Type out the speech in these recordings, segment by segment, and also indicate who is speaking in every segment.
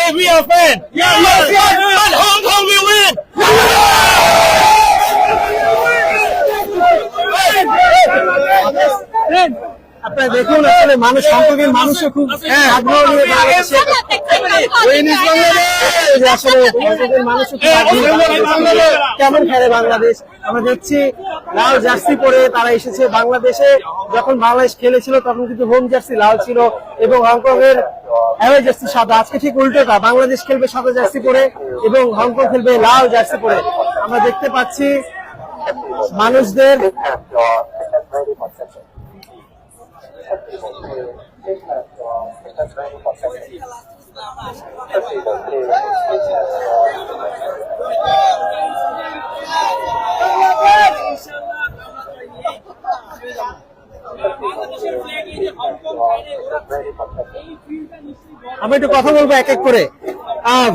Speaker 1: say we are fan. Yes, and Hong Kong will win.
Speaker 2: আপনারা দেখুন আসলে মানুষ হংকংয়ের মানুষও খুব আগ্রহ নিয়ে বাংলাদেশে আসলে হংকংয়ের মানুষও খুব আগ্রহী কেমন খেলে বাংলাদেশ। আমরা দেখছি লাল জার্সি পরে তারা এসেছে বাংলাদেশে। যখন বাংলাদেশ খেলেছিল তখন কিন্তু হোম জার্সি লাল ছিল এবং হংকংয়ের অ্যাওয়ে জার্সি সাদা। আজকে ঠিক উল্টোটা, বাংলাদেশ খেলবে সাদা জার্সি পরে এবং হংকং খেলবে লাল জার্সি পরে। আমরা দেখতে পাচ্ছি মানুষদের আমি একটু কথা বলবো এক এক করে।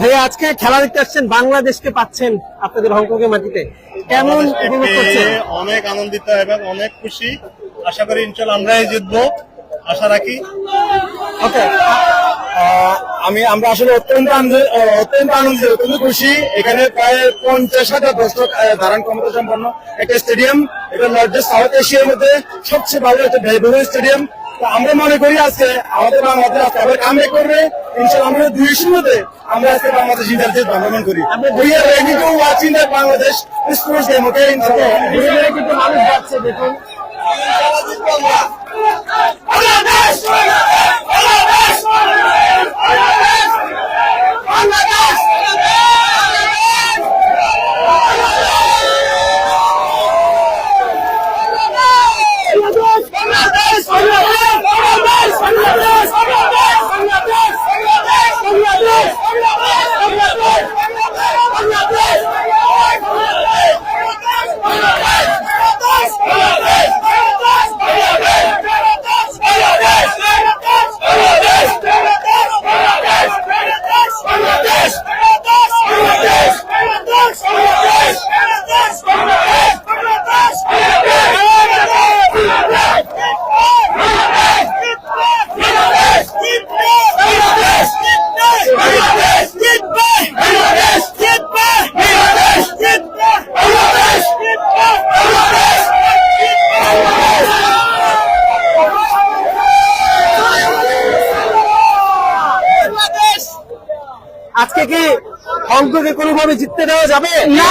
Speaker 2: ভাইয়া, আজকে খেলা দেখতে আসছেন, বাংলাদেশকে পাচ্ছেন আপনাদের হংকং এর মাটিতে, কেমন উপভোগ করছেন?
Speaker 3: অনেক আনন্দিত এবং অনেক খুশি। আশা করি ইনশাআল্লাহ আমরাই জিতবো, আশা রাখি।
Speaker 2: ওকে,
Speaker 3: আমরা আসলে অত্যন্ত আনন্দিত, অত্যন্ত খুশি। এখানে প্রায় 50,000 দর্শক ধারণ ক্ষমতা সম্পন্ন একটা স্টেডিয়াম। এটা নর্থ সাউথ এশিয়ার মধ্যে সবচেয়ে ভালো একটা ব্যয়বহুল স্টেডিয়াম। আমরা মনে করি আজকে আমাদের বাংলাদেশ আবার কামব্যাক করবে ইনশাআল্লাহ। আমরা 2-0 আমরা আজকে বাংলাদেশ জিতার জন্য আমরা করি। We are ready to watch in Bangladesh sports game, okay?
Speaker 2: ইনশাআল্লাহ কিন্তু মানুষ যাচ্ছে, দেখুন আজকে কি হংকংকে কোনোভাবে জিততে দেওয়া যাবে না?